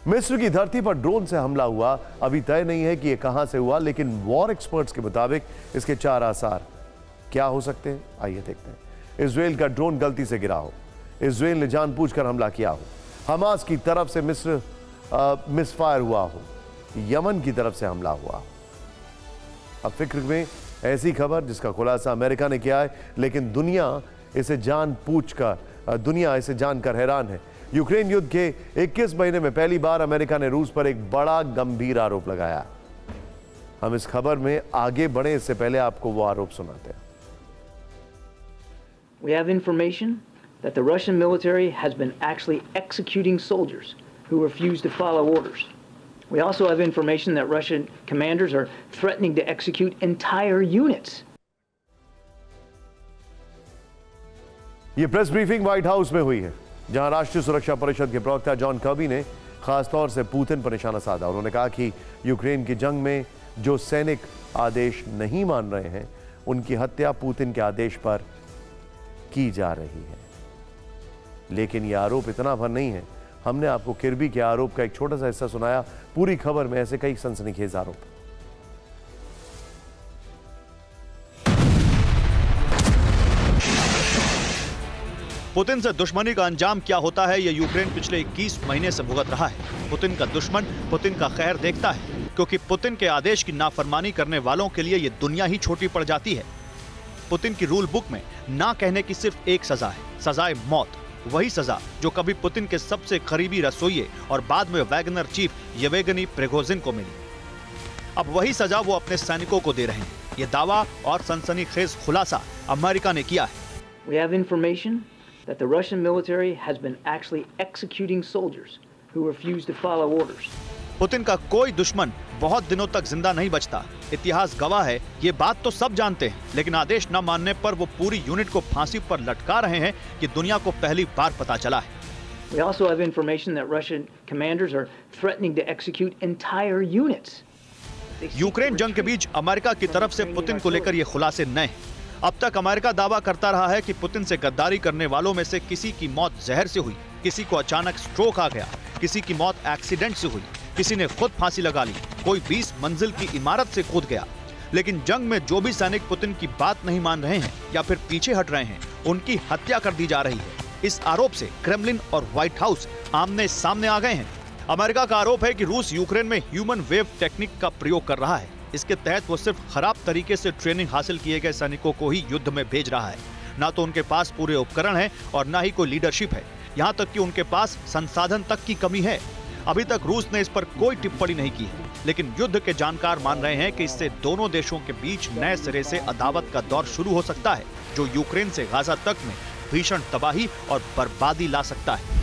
मिस्र की धरती पर ड्रोन से हमला हुआ। अभी तय नहीं है कि यह कहां से हुआ, लेकिन वॉर एक्सपर्ट्स के मुताबिक इसके 4 आसार क्या हो सकते हैं, आइए देखते हैं। इजराइल का ड्रोन गलती से गिरा हो, इजराइल ने जानबूझकर हमला किया हो, हमास की तरफ से मिसफायर हुआ हो, यमन की तरफ से हमला हुआ। अब फिक्र में ऐसी खबर जिसका खुलासा अमेरिका ने किया है, लेकिन दुनिया इसे जानकर हैरान है। यूक्रेन युद्ध के 21 महीने में पहली बार अमेरिका ने रूस पर एक बड़ा गंभीर आरोप लगाया। हम इस खबर में आगे बढ़े इससे पहले आपको वो आरोप सुनाते हैं। We have information that the Russian military has been actually executing soldiers who refuse to follow orders. We also have information that Russian commanders are threatening to execute entire units. ये प्रेस ब्रीफिंग व्हाइट हाउस में हुई है, जहां राष्ट्रीय सुरक्षा परिषद के प्रवक्ता जॉन कर्बी ने खासतौर से पुतिन पर निशाना साधा। उन्होंने कहा कि यूक्रेन की जंग में जो सैनिक आदेश नहीं मान रहे हैं, उनकी हत्या पुतिन के आदेश पर की जा रही है। लेकिन यह आरोप इतना भर नहीं है। हमने आपको किर्बी के आरोप का एक छोटा सा हिस्सा सुनाया। पूरी खबर में ऐसे कई सनसनीखेज आरोप। पुतिन से दुश्मनी का अंजाम क्या होता है, यह यूक्रेन पिछले 21 महीने से भुगत रहा है। पुतिन का दुश्मन पुतिन का खैर देखता है, क्योंकि पुतिन के आदेश की नाफरमानी करने वालों के लिए यह दुनिया ही छोटी पड़ जाती है। पुतिन की रूल बुक में ना कहने की सिर्फ एक सजा है, सजाए मौत। वही सजा जो कभी पुतिन के सबसे करीबी रसोइये और बाद में वैगनर चीफ येवेगनी प्रिगोजिन को मिली। अब वही सजा वो अपने सैनिकों को दे रहे हैं। ये दावा और सनसनीखेज खुलासा अमेरिका ने किया है। We have information that the Russian military has been actually executing soldiers who refuse to follow orders. Putin का कोई दुश्मन बहुत दिनों तक जिंदा नहीं बचता। इतिहास गवाह है, ये बात तो सब जानते हैं, लेकिन आदेश न मानने पर वो पूरी यूनिट को फांसी पर लटका रहे हैं कि दुनिया को पहली बार पता चला है। We also have information that Russian commanders are threatening to execute entire units. Ukraine जंग के बीच अमेरिका की तरफ से पुतिन को लेकर ये खुलासे नए हैं। अब तक अमेरिका दावा करता रहा है कि पुतिन से गद्दारी करने वालों में से किसी की मौत जहर से हुई, किसी को अचानक स्ट्रोक आ गया, किसी की मौत एक्सीडेंट से हुई, किसी ने खुद फांसी लगा ली, कोई 20 मंजिल की इमारत से कूद गया। लेकिन जंग में जो भी सैनिक पुतिन की बात नहीं मान रहे हैं या फिर पीछे हट रहे हैं, उनकी हत्या कर दी जा रही है। इस आरोप से क्रेमलिन और व्हाइट हाउस आमने सामने आ गए हैं। अमेरिका का आरोप है कि रूस यूक्रेन में ह्यूमन वेव टेक्निक का प्रयोग कर रहा है। इसके तहत वो सिर्फ खराब तरीके से ट्रेनिंग हासिल किए गए सैनिकों को ही युद्ध में भेज रहा है। ना तो उनके पास पूरे उपकरण हैं और ना ही कोई लीडरशिप है। यहाँ तक कि उनके पास संसाधन तक की कमी है। अभी तक रूस ने इस पर कोई टिप्पणी नहीं की है, लेकिन युद्ध के जानकार मान रहे हैं कि इससे दोनों देशों के बीच नए सिरे से अदावत का दौर शुरू हो सकता है, जो यूक्रेन से गाजा तक में भीषण तबाही और बर्बादी ला सकता है।